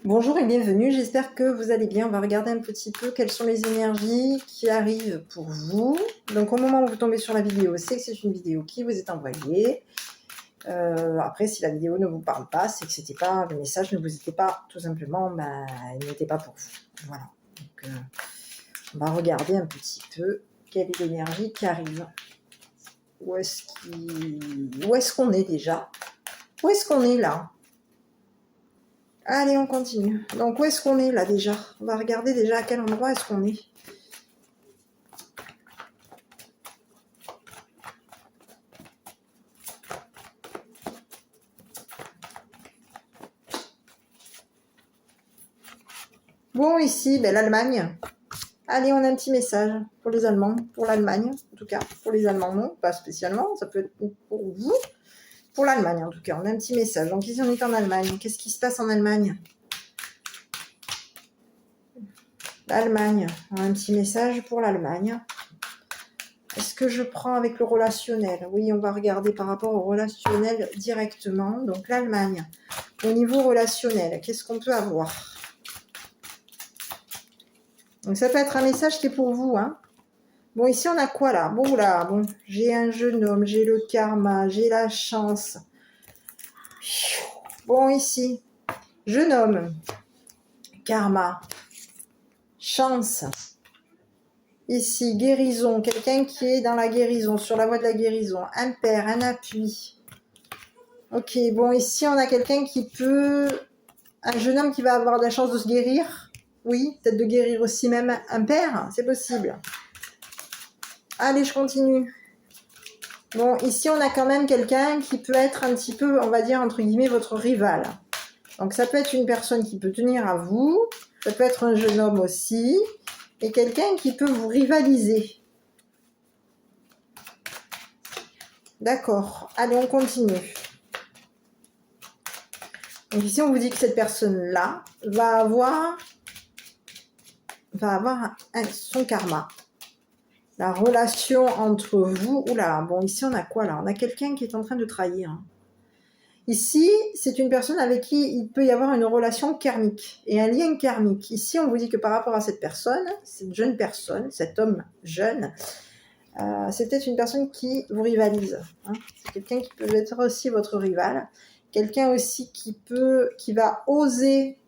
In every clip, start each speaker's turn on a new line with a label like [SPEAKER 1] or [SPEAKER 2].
[SPEAKER 1] Bonjour et bienvenue, j'espère que vous allez bien. On va regarder un petit peu quelles sont les énergies qui arrivent pour vous. Donc au moment où vous tombez sur la vidéo, c'est que c'est une vidéo qui vous est envoyée. Après, si la vidéo ne vous parle pas, c'est que c'était pas, le message ne vous était pas, tout simplement, il n'était pas pour vous. Voilà. Donc on va regarder un petit peu quelle est l'énergie qui arrive. Où est-ce qu'on est déjà? Où est-ce qu'on est là? Allez, on continue. Donc, où est-ce qu'on est là déjà? On va regarder déjà à quel endroit est-ce qu'on est. Bon, ici, l'Allemagne. Allez, on a un petit message pour les Allemands, pour l'Allemagne, en tout cas. Pour les Allemands, non, pas spécialement. Ça peut être pour vous. Pour l'Allemagne, en tout cas. On a un petit message. Donc, ici, on est en Allemagne. Qu'est-ce qui se passe en Allemagne? L'Allemagne. On a un petit message pour l'Allemagne. Est-ce que je prends avec le relationnel? Oui, on va regarder par rapport au relationnel directement. Donc, l'Allemagne. Au niveau relationnel, qu'est-ce qu'on peut avoir? Donc, ça peut être un message qui est pour vous, hein. Bon, ici, on a quoi, là? Bon, là, bon, j'ai un jeune homme, j'ai le karma, j'ai la chance. Bon, ici, jeune homme, karma, chance. Ici, guérison, quelqu'un qui est dans la guérison, sur la voie de la guérison. Un père, un appui. Ok, bon, ici, on a quelqu'un qui peut... Un jeune homme qui va avoir la chance de se guérir. Oui, peut-être de guérir aussi même un père, c'est possible. Allez, je continue. Bon, ici, on a quand même quelqu'un qui peut être un petit peu, on va dire, entre guillemets, votre rival. Donc, ça peut être une personne qui peut tenir à vous. Ça peut être un jeune homme aussi. Et quelqu'un qui peut vous rivaliser. D'accord. Allez, on continue. Donc, ici, on vous dit que cette personne-là va avoir son karma. La relation entre vous... Oula, bon, ici, on a quoi, là? On a quelqu'un qui est en train de trahir. Ici, c'est une personne avec qui il peut y avoir une relation karmique et un lien karmique. Ici, on vous dit que par rapport à cette personne, cette jeune personne, cet homme jeune, c'est peut-être une personne qui vous rivalise. Hein. C'est quelqu'un qui peut être aussi votre rival. Quelqu'un aussi qui va oser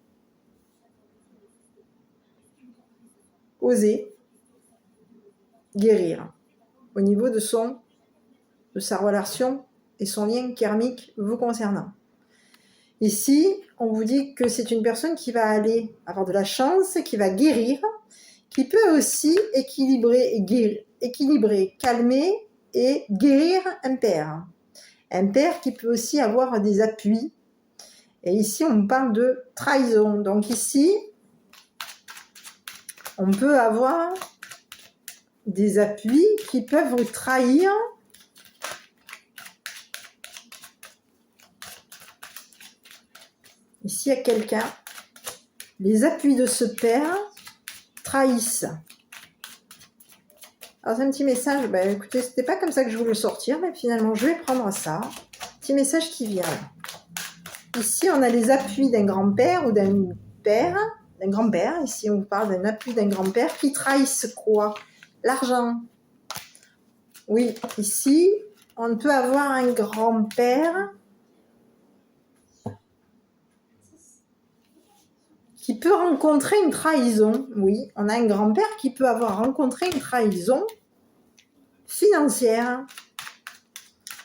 [SPEAKER 1] guérir au niveau de sa relation et son lien karmique vous concernant. Ici, on vous dit que c'est une personne qui va aller avoir de la chance, qui va guérir, qui peut aussi équilibrer, calmer et guérir un père. Un père qui peut aussi avoir des appuis. Et ici, on parle de trahison. Donc ici, on peut avoir des appuis qui peuvent vous trahir. Ici, il y a quelqu'un. Les appuis de ce père trahissent. Alors, c'est un petit message. Écoutez, c'était pas comme ça que je voulais le sortir, mais finalement, je vais prendre ça. Petit message qui vient. Ici, on a les appuis d'un grand-père ou d'un père, d'un grand-père. Ici, on vous parle d'un appui d'un grand-père qui trahissent quoi? L'argent. Oui, ici, on peut avoir un grand-père qui peut rencontrer une trahison. Oui, on a un grand-père qui peut avoir rencontré une trahison financière.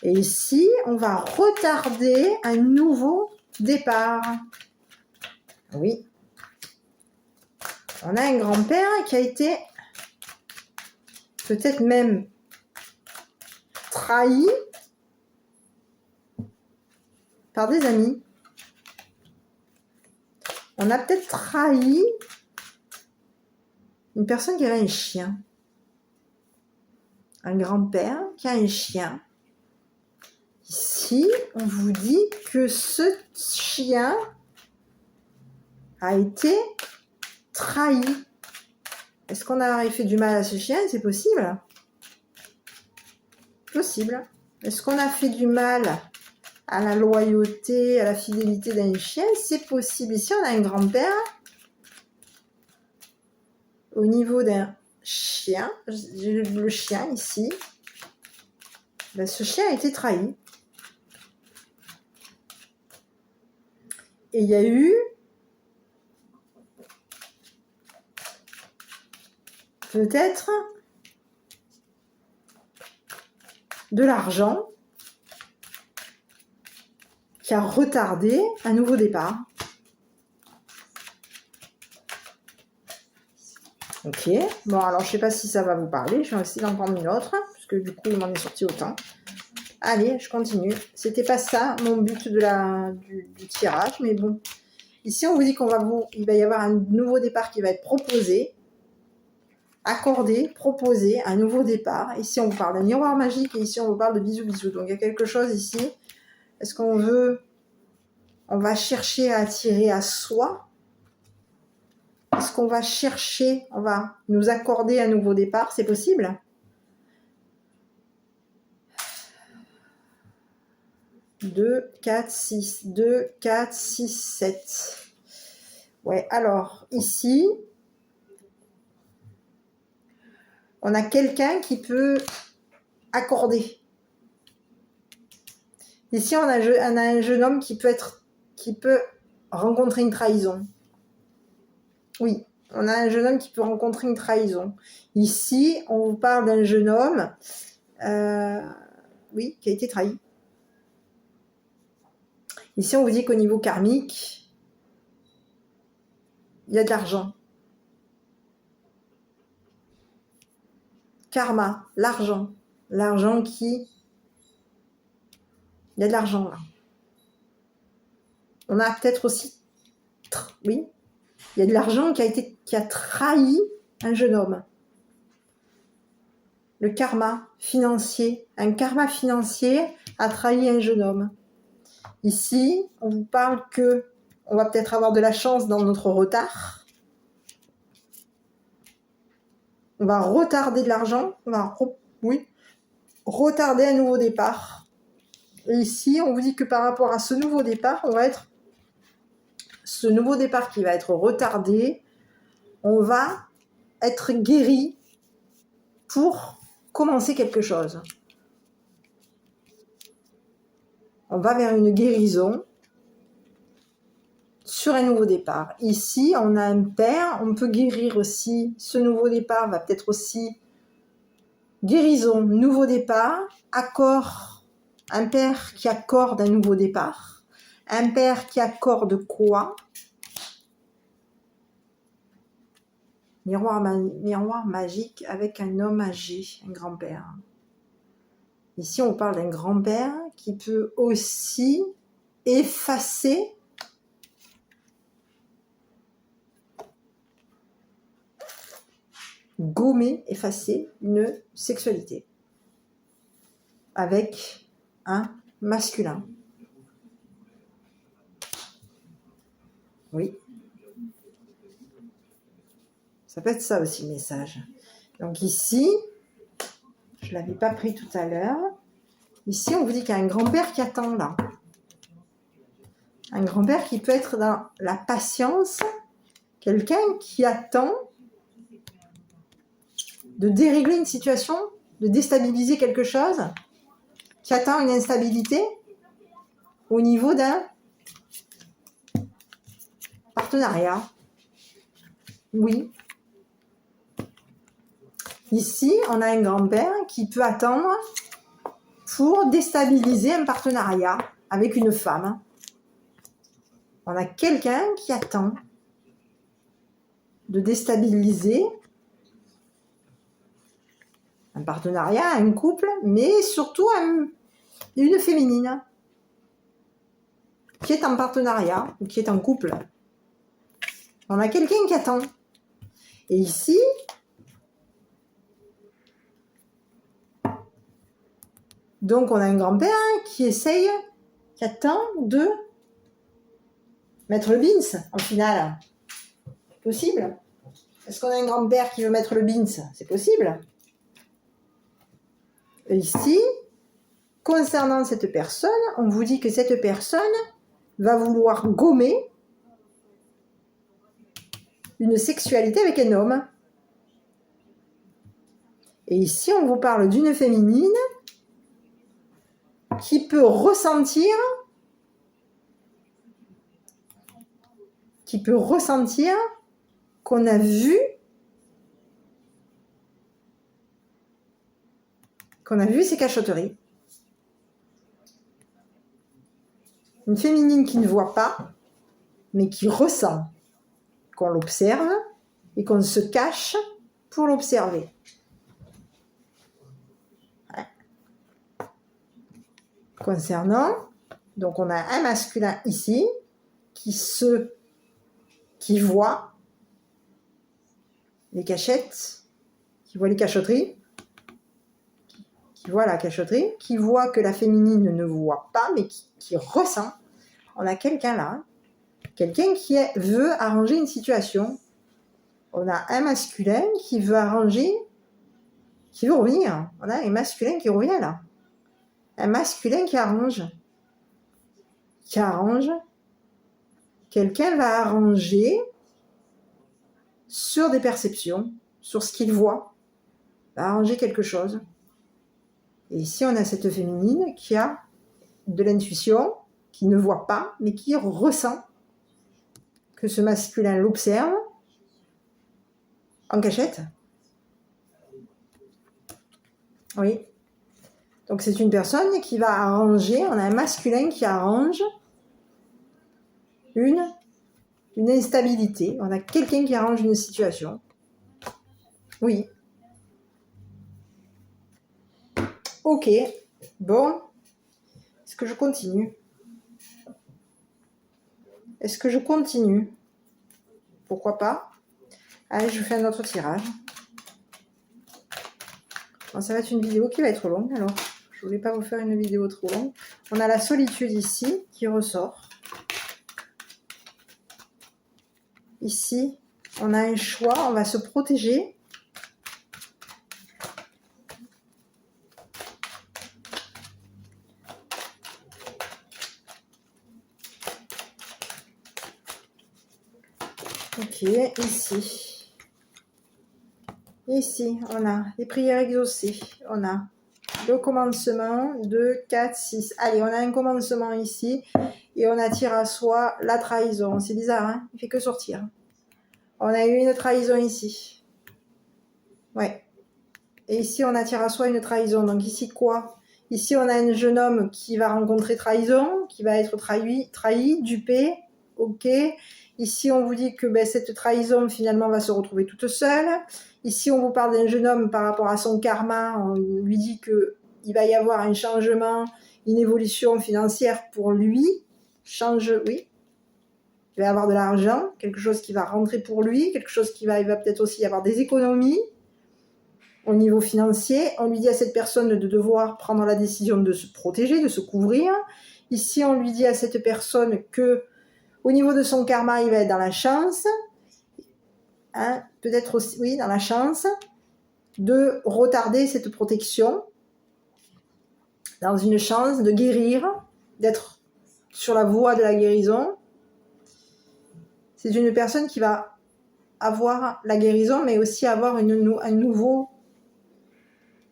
[SPEAKER 1] Et ici, on va retarder un nouveau départ. Oui. On a un grand-père qui a été peut-être même trahi par des amis. On a peut-être trahi une personne qui avait un chien. Un grand-père qui a un chien. Ici, on vous dit que ce chien a été trahi. Est-ce qu'on a fait du mal à ce chien? C'est possible. Possible. Est-ce qu'on a fait du mal à la loyauté, à la fidélité d'un chien, c'est possible. Ici, on a un grand-père au niveau d'un chien. J'ai le chien ici. Ben, ce chien a été trahi. Et il y a eu peut-être de l'argent qui a retardé un nouveau départ. Ok, bon alors je sais pas si ça va vous parler, je vais essayer d'en prendre une autre, parce que du coup il m'en est sorti autant. Allez, je continue. C'était pas ça mon but du tirage, mais bon. Ici on vous dit il va y avoir un nouveau départ qui va être proposé, accordé, proposé, un nouveau départ. Ici on vous parle d'un miroir magique et ici on vous parle de bisous bisous. Donc il y a quelque chose ici. Est-ce qu'on va chercher à attirer à soi? Est-ce qu'on va chercher, on va nous accorder un nouveau départ? C'est possible? 2, 4, 6, 2, 4, 6, 7. Ouais, alors, ici, on a quelqu'un qui peut accorder. Ici, on a un jeune homme qui peut rencontrer une trahison. Oui, on a un jeune homme qui peut rencontrer une trahison. Ici, on vous parle d'un jeune homme, oui, qui a été trahi. Ici, on vous dit qu'au niveau karmique, il y a de l'argent. Karma, l'argent. L'argent qui... Il y a de l'argent là. On a peut-être aussi... Oui, il y a de l'argent qui a trahi un jeune homme. Le karma financier. Un karma financier a trahi un jeune homme. Ici, on vous parle que on va peut-être avoir de la chance dans notre retard. On va retarder de l'argent. On va retarder un nouveau départ. Et ici, on vous dit que par rapport à ce nouveau départ, ce nouveau départ qui va être retardé, on va être guéri pour commencer quelque chose. On va vers une guérison sur un nouveau départ. Ici, on a un père, on peut guérir aussi. Ce nouveau départ va peut-être aussi guérison, nouveau départ, accord, un père qui accorde un nouveau départ, un père qui accorde quoi? Miroir magique avec un homme âgé, un grand-père. Ici, on parle d'un grand-père qui peut aussi effacer effacer une sexualité avec un masculin. Oui. Ça peut être ça aussi le message. Donc ici, je ne l'avais pas pris tout à l'heure. Ici, on vous dit qu'il y a un grand-père qui attend là. Un grand-père qui peut être dans la patience, quelqu'un qui attend de dérégler une situation, de déstabiliser quelque chose, qui attend une instabilité au niveau d'un partenariat. Oui. Ici, on a un grand-père qui peut attendre pour déstabiliser un partenariat avec une femme. On a quelqu'un qui attend de déstabiliser un partenariat, un couple, mais surtout une féminine qui est en partenariat ou qui est en couple. On a quelqu'un qui attend. Et ici, donc on a un grand-père qui attend de mettre le bins en finale. C'est possible. Est-ce qu'on a un grand-père qui veut mettre le bins? C'est possible. Et ici, concernant cette personne, on vous dit que cette personne va vouloir gommer une sexualité avec un homme. Et ici, on vous parle d'une féminine qui peut ressentir qu'on a vu ses cachotteries. Une féminine qui ne voit pas, mais qui ressent qu'on l'observe et qu'on se cache pour l'observer. Concernant, donc on a un masculin ici qui voit les cachettes, qui voit les cachotteries, qui voit la cachotterie, qui voit que la féminine ne voit pas, mais qui ressent. On a quelqu'un là, quelqu'un qui veut arranger une situation. On a un masculin qui veut arranger, qui veut revenir. On a un masculin qui revient là. Un masculin qui arrange. Quelqu'un va arranger sur des perceptions, sur ce qu'il voit, va arranger quelque chose. Et ici, on a cette féminine qui a de l'intuition, qui ne voit pas, mais qui ressent que ce masculin l'observe en cachette. Oui. Donc, c'est une personne qui va arranger, on a un masculin qui arrange une instabilité. On a quelqu'un qui arrange une situation. Oui. Ok. Bon. Est-ce que je continue? Pourquoi pas? Allez, je fais un autre tirage. Bon, ça va être une vidéo qui va être longue, alors je voulais pas vous faire une vidéo trop longue. On a la solitude ici qui ressort. Ici, on a un choix, on va se protéger. Ok, ici, on a les prières exaucées. On a le commencement, 2, 4, 6. Allez, on a un commencement ici. Et on attire à soi la trahison. C'est bizarre, hein? Il fait que sortir. On a eu une trahison ici. Ouais. Et ici, on attire à soi une trahison. Donc ici, quoi? Ici, on a un jeune homme qui va rencontrer trahison, qui va être trahi, dupé. Ok. Ici, on vous dit que cette trahison, finalement, va se retrouver toute seule. Ici, on vous parle d'un jeune homme par rapport à son karma. On lui dit qu'il va y avoir un changement, une évolution financière pour lui. Oui. Il va y avoir de l'argent, quelque chose qui va rentrer pour lui, quelque chose il va peut-être aussi y avoir des économies au niveau financier. On lui dit à cette personne de devoir prendre la décision de se protéger, de se couvrir. Ici, on lui dit à cette personne que au niveau de son karma, il va être dans la chance, hein, peut-être aussi, oui, dans la chance de retarder cette protection, dans une chance de guérir, d'être sur la voie de la guérison. C'est une personne qui va avoir la guérison, mais aussi avoir un nouveau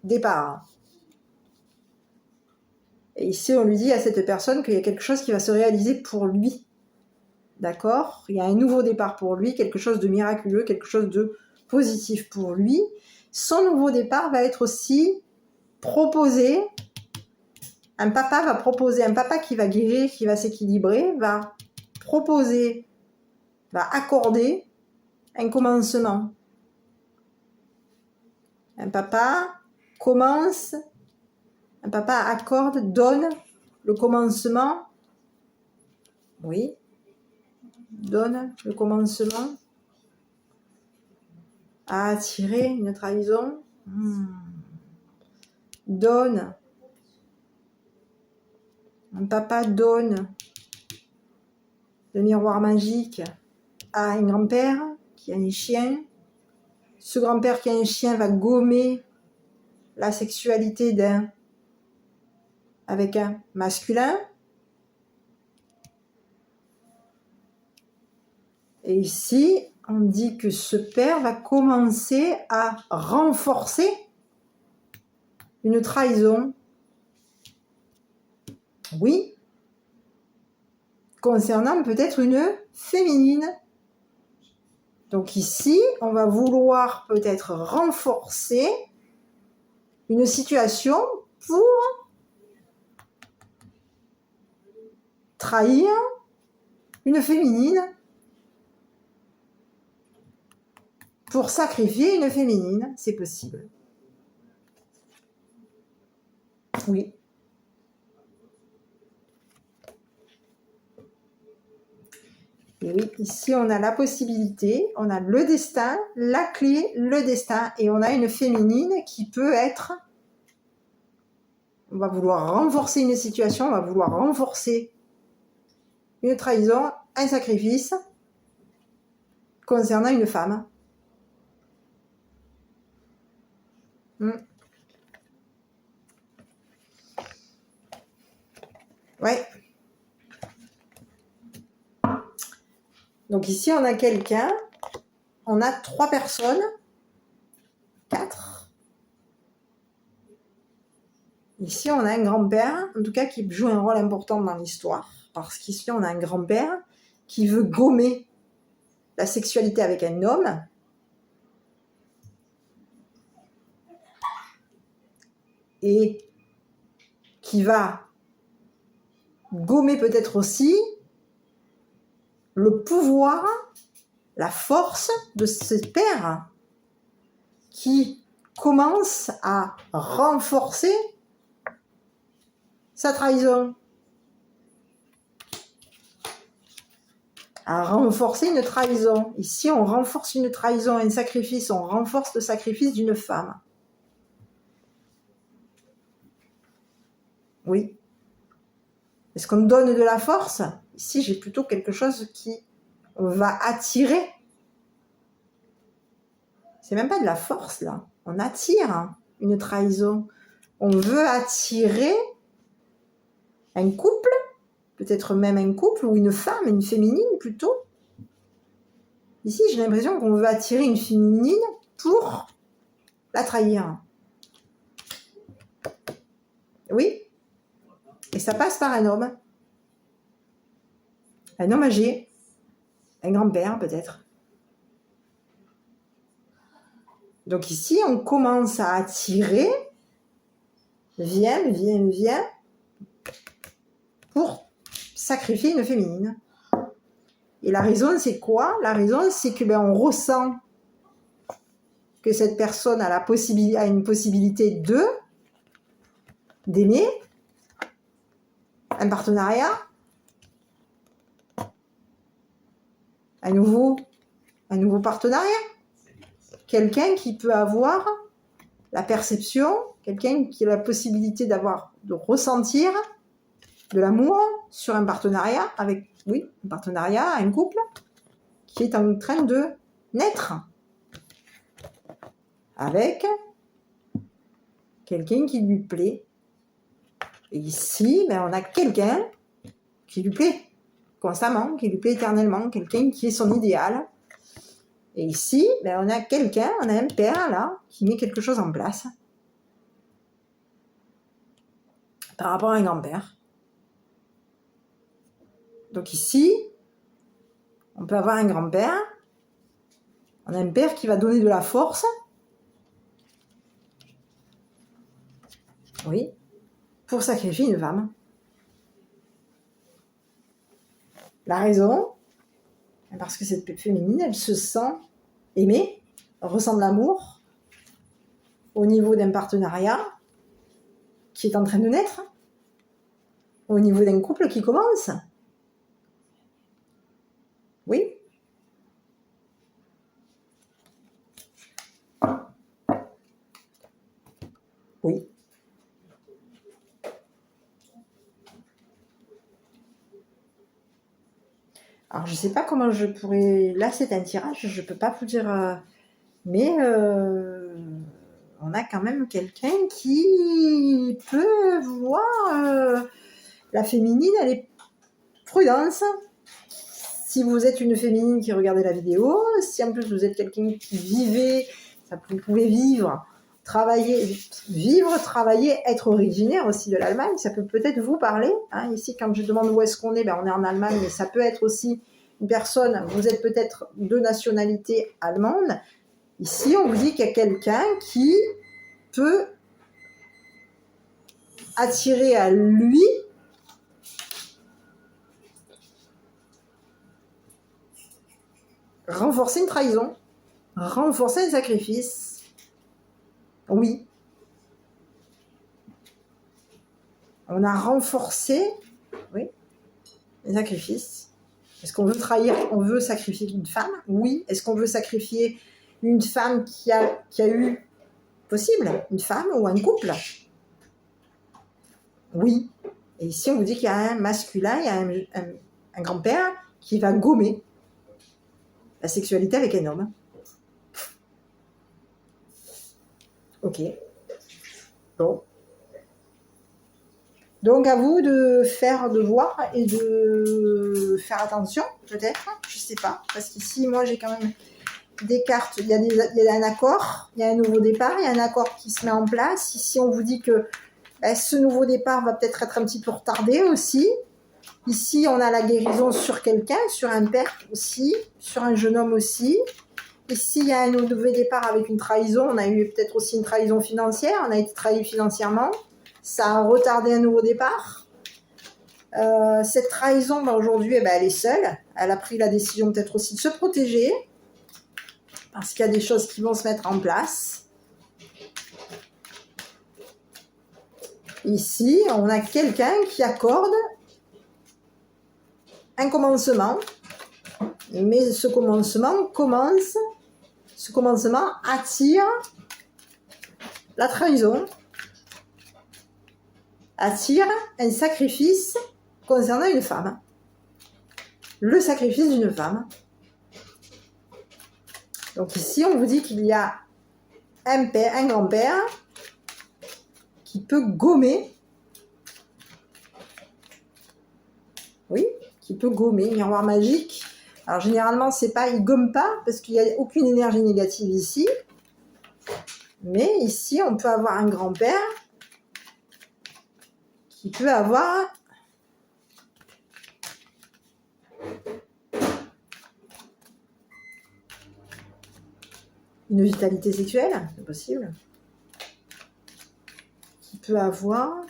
[SPEAKER 1] départ. Et ici, on lui dit à cette personne qu'il y a quelque chose qui va se réaliser pour lui. D'accord? Il y a un nouveau départ pour lui, quelque chose de miraculeux, quelque chose de positif pour lui. Son nouveau départ va être aussi proposé. Un papa qui va guérir, qui va s'équilibrer, va accorder un commencement. Un papa accorde, donne le commencement. Oui. Donne le commencement à attirer une trahison. Donne. Un papa donne le miroir magique à un grand-père qui a un chien. Ce grand-père qui a un chien va gommer la sexualité d'un avec un masculin. Et ici, on dit que ce père va commencer à renforcer une trahison. Oui. Concernant peut-être une féminine. Donc ici, on va vouloir peut-être renforcer une situation pour trahir une féminine, pour sacrifier une féminine, c'est possible. Oui. Et oui, ici on a la possibilité, on a le destin, la clé, le destin, et on a une féminine qui peut être, on va vouloir renforcer une situation, on va vouloir renforcer une trahison, un sacrifice concernant une femme. Ouais. Donc ici, on a quelqu'un, on a 3 personnes, 4. Ici, on a un grand-père, en tout cas, qui joue un rôle important dans l'histoire, parce qu'ici, on a un grand-père qui veut gommer la sexualité avec un homme, et qui va gommer peut-être aussi le pouvoir, la force de ce père qui commence à renforcer sa trahison, à renforcer une trahison. Ici, on renforce une trahison, un sacrifice, on renforce le sacrifice d'une femme. Oui. Est-ce qu'on donne de la force? Ici, j'ai plutôt quelque chose qui va attirer. C'est même pas de la force, là. On attire une trahison. On veut attirer un couple, peut-être même un couple ou une femme, une féminine plutôt. Ici, j'ai l'impression qu'on veut attirer une féminine pour la trahir. Oui. Et ça passe par un homme. Un homme âgé. Un grand-père, peut-être. Donc ici, on commence à attirer. Viens, pour sacrifier une féminine. Et la raison, c'est quoi? La raison, c'est que on ressent que cette personne a une possibilité d'aimer, un partenariat, un nouveau partenariat, quelqu'un qui peut avoir la perception, quelqu'un qui a la possibilité de ressentir de l'amour sur un partenariat avec, un partenariat, un couple qui est en train de naître avec quelqu'un qui lui plaît. Et ici, on a quelqu'un qui lui plaît constamment, qui lui plaît éternellement, quelqu'un qui est son idéal. Et ici, on a quelqu'un, on a un père là, qui met quelque chose en place par rapport à un grand-père. Donc ici, on peut avoir un grand-père, on a un père qui va donner de la force, oui, pour sacrifier une femme. La raison, parce que cette féminine, elle se sent aimée, ressent de l'amour au niveau d'un partenariat qui est en train de naître, au niveau d'un couple qui commence. Oui. Oui. Alors, je ne sais pas comment je pourrais... Là, c'est un tirage, je ne peux pas vous dire... Mais on a quand même quelqu'un qui peut voir la féminine, elle est prudence. Si vous êtes une féminine qui regardait la vidéo, si en plus vous êtes quelqu'un qui vivait, vous pouvez vivre, travailler, être originaire aussi de l'Allemagne, ça peut peut-être vous parler. Hein. Ici, quand je demande où est-ce qu'on est, on est en Allemagne, mais ça peut être aussi une personne, vous êtes peut-être de nationalité allemande. Ici, on vous dit qu'il y a quelqu'un qui peut attirer à lui renforcer une trahison, renforcer un sacrifice. Oui. On a renforcé, oui, les sacrifices. Est-ce qu'on veut trahir, on veut sacrifier une femme? Oui. Est-ce qu'on veut sacrifier une femme qui a eu, possible, une femme ou un couple? Oui. Et ici, on vous dit qu'il y a un masculin, il y a un grand-père qui va gommer la sexualité avec un homme. Ok. Bon. Donc, à vous de voir et de faire attention, peut-être, je sais pas. Parce qu'ici, moi, j'ai quand même des cartes, il y a un accord, il y a un nouveau départ, il y a un accord qui se met en place. Ici, on vous dit que ce nouveau départ va peut-être être un petit peu retardé aussi. Ici, on a la guérison sur quelqu'un, sur un père aussi, sur un jeune homme aussi. Ici, il y a un nouveau départ avec une trahison. On a eu peut-être aussi une trahison financière. On a été trahi financièrement. Ça a retardé un nouveau départ. Cette trahison, aujourd'hui, elle est seule. Elle a pris la décision peut-être aussi de se protéger. Parce qu'il y a des choses qui vont se mettre en place. Ici, on a quelqu'un qui accorde un commencement. Mais ce commencement attire la trahison, attire un sacrifice concernant une femme. Le sacrifice d'une femme. Donc ici, on vous dit qu'il y a un grand-père qui peut gommer. Oui, qui peut gommer, miroir magique. Alors généralement, il gomme pas parce qu'il n'y a aucune énergie négative ici. Mais ici, on peut avoir un grand-père qui peut avoir une vitalité sexuelle, c'est possible. Qui peut avoir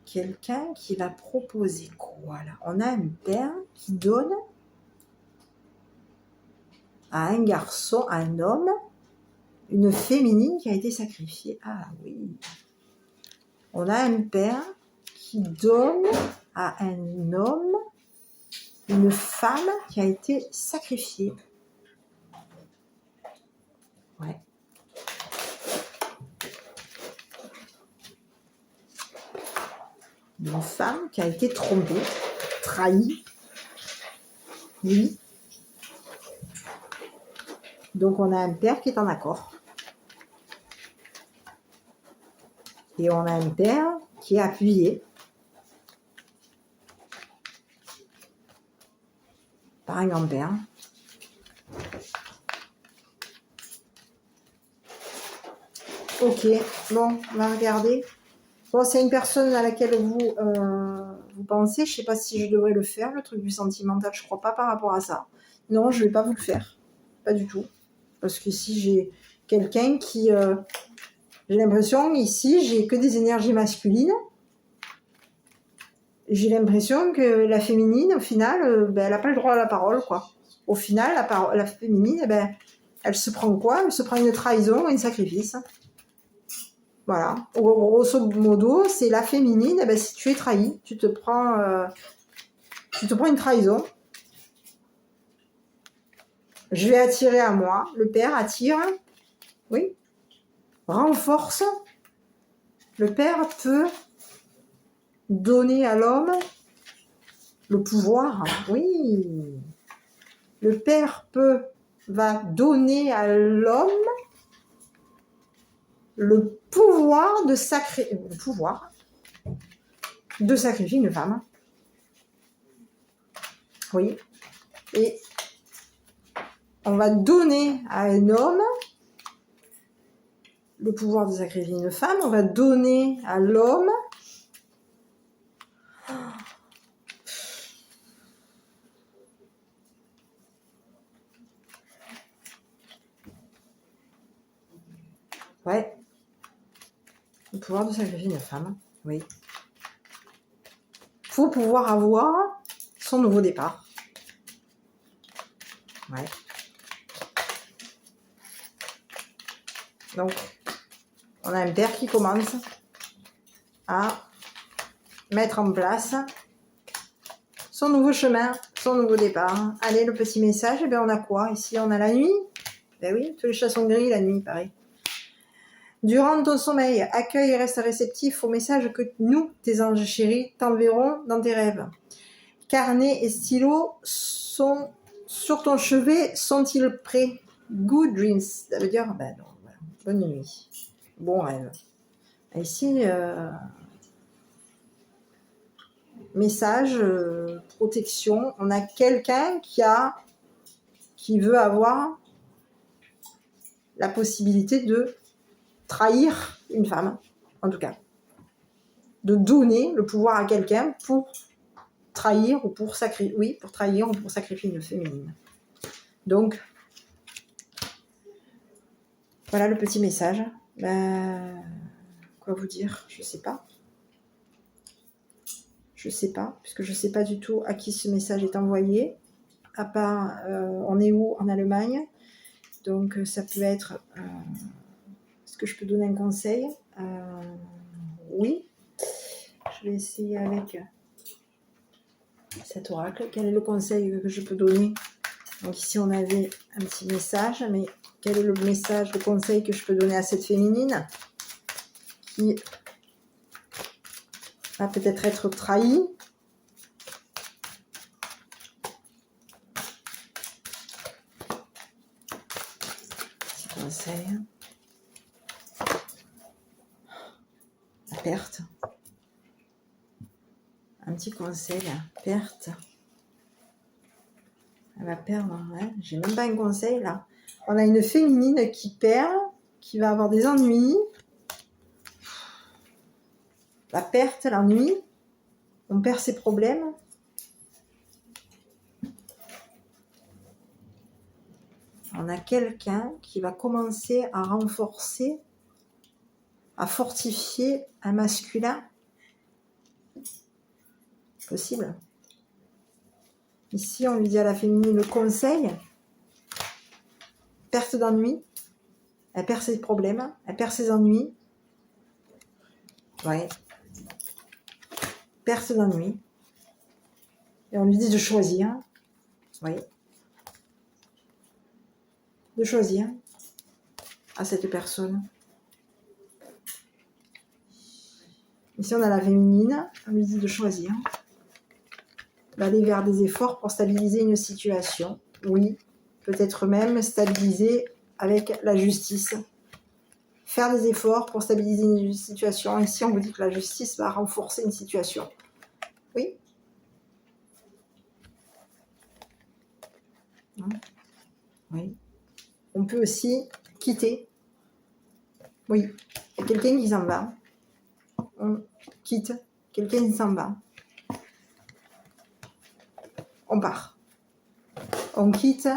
[SPEAKER 1] quelqu'un qui va proposer quoi là? On a un père qui donne à un garçon, à un homme, une féminine qui a été sacrifiée. Ah oui. On a un père qui donne à un homme une femme qui a été sacrifiée. Ouais. Une femme qui a été trompée, trahie. Oui. Donc on a un père qui est en accord. Et on a un père qui est appuyé par un grand-père. Ok, bon, on va regarder. Bon, c'est une personne à laquelle vous pensez. Je ne sais pas si je devrais le faire, le truc du sentimental. Je ne crois pas par rapport à ça. Non, je ne vais pas vous le faire. Pas du tout. Parce qu'ici, j'ai quelqu'un qui... j'ai l'impression, ici, j'ai que des énergies masculines. J'ai l'impression que la féminine, au final, elle n'a pas le droit à la parole, quoi. Au final, la féminine, elle se prend quoi? Elle se prend une trahison, un sacrifice. Voilà. Grosso modo, c'est la féminine, si tu es trahi, tu te prends une trahison. Je vais attirer à moi. Le père attire. Oui. Renforce. Le père peut donner à l'homme le pouvoir. Oui. Le père va donner à l'homme le pouvoir de sacrifier une femme. Oui. Et on va donner à un homme le pouvoir de sacrifier une femme. On va donner à l'homme le pouvoir de sacrifier une femme. Oui. Faut pouvoir avoir son nouveau départ. Ouais. Donc, on a un père qui commence à mettre en place son nouveau chemin, son nouveau départ. Allez, le petit message, eh bien, on a quoi? Ici, on a la nuit. Ben oui, tous les chats sont gris la nuit, pareil. Durant ton sommeil, accueille et reste réceptif au message que nous, tes anges chéris, t'enverrons dans tes rêves. Carnet et stylo sont sur ton chevet, sont-ils prêts? Good dreams. Ça veut dire, ben non, voilà. Bonne nuit. Bon rêve. Ici, message, protection. On a quelqu'un qui veut avoir la possibilité de trahir une femme, en tout cas. De donner le pouvoir à quelqu'un pour trahir ou pour sacrifier. Oui, pour trahir ou pour sacrifier une féminine. Donc, voilà le petit message. Quoi vous dire? Je sais pas. Je sais pas, puisque je sais pas du tout à qui ce message est envoyé. À part, on est où? En Allemagne. Donc, ça peut être... est-ce que je peux donner un conseil? Oui. Je vais essayer avec cet oracle. Quel est le conseil que je peux donner? Donc ici, on avait un petit message, mais quel est le message, le conseil que je peux donner à cette féminine qui va peut-être être trahie? Petit conseil. La perte. Un petit conseil, la perte. Elle va perdre, ouais. J'ai même pas un conseil là. On a une féminine qui perd, qui va avoir des ennuis. La perte, l'ennui. On perd ses problèmes. On a quelqu'un qui va commencer à renforcer, à fortifier un masculin. Possible. Ici, on lui dit à la féminine le conseil. Perte d'ennui. Elle perd ses problèmes. Elle perd ses ennuis. Ouais. Perte d'ennui. Et on lui dit de choisir. Oui. De choisir à cette personne. Ici, on a la féminine. On lui dit de choisir. D'aller vers des efforts pour stabiliser une situation. Oui, peut-être même stabiliser avec la justice. Faire des efforts pour stabiliser une situation. Ici, on vous dit que la justice va renforcer une situation. Oui. Oui. On peut aussi quitter. Oui. Il y a quelqu'un qui s'en va. On quitte. Quelqu'un qui s'en va. On part. On quitte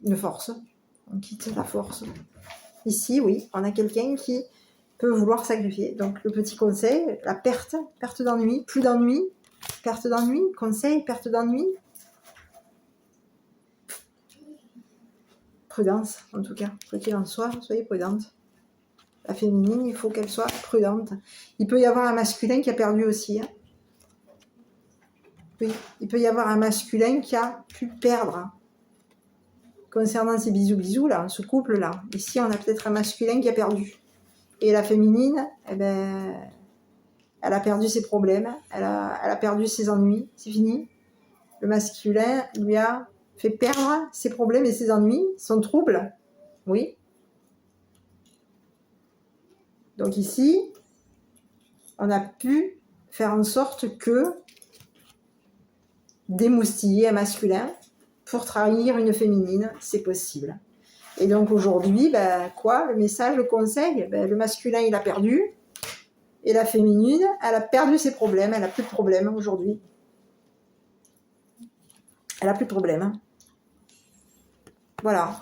[SPEAKER 1] une force. On quitte la force. Ici, oui, on a quelqu'un qui peut vouloir sacrifier. Donc, le petit conseil, la perte d'ennui, plus d'ennui, perte d'ennui, conseil, perte d'ennui. Prudence, en tout cas. Quoi qu'il en soit, soyez prudente. La féminine, il faut qu'elle soit prudente. Il peut y avoir un masculin qui a perdu aussi. Hein. Oui, il peut y avoir un masculin qui a pu perdre. Concernant ces bisous là, ce couple là, ici on a peut-être un masculin qui a perdu. Et la féminine, eh ben, elle a perdu ses problèmes, elle a perdu ses ennuis, c'est fini. Le masculin lui a fait perdre ses problèmes et ses ennuis, son trouble. Oui. Donc ici, on a pu faire en sorte que d'émoustiller un masculin pour trahir une féminine, c'est possible. Et donc aujourd'hui, ben, quoi, le message, le conseil, ben, le masculin il a perdu, et la féminine, elle a perdu ses problèmes, elle n'a plus de problèmes aujourd'hui. Elle n'a plus de problèmes. Voilà.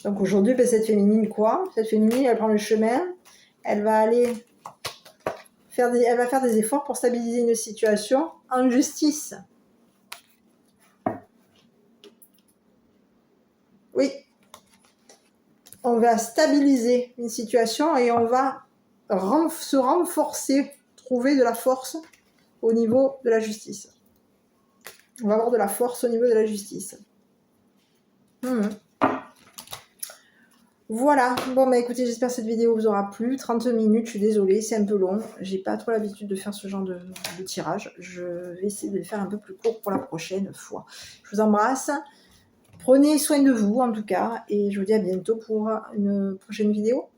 [SPEAKER 1] Donc aujourd'hui, ben, cette féminine, quoi? Cette féminine, elle prend le chemin, elle va aller faire des efforts pour stabiliser une situation en justice. Oui. On va stabiliser une situation et on va se renforcer, trouver de la force au niveau de la justice. On va avoir de la force au niveau de la justice. Voilà, bon bah écoutez, j'espère que cette vidéo vous aura plu. 30 minutes, je suis désolée, c'est un peu long. J'ai pas trop l'habitude de faire ce genre de tirage. Je vais essayer de le faire un peu plus court pour la prochaine fois. Je vous embrasse. Prenez soin de vous en tout cas et je vous dis à bientôt pour une prochaine vidéo.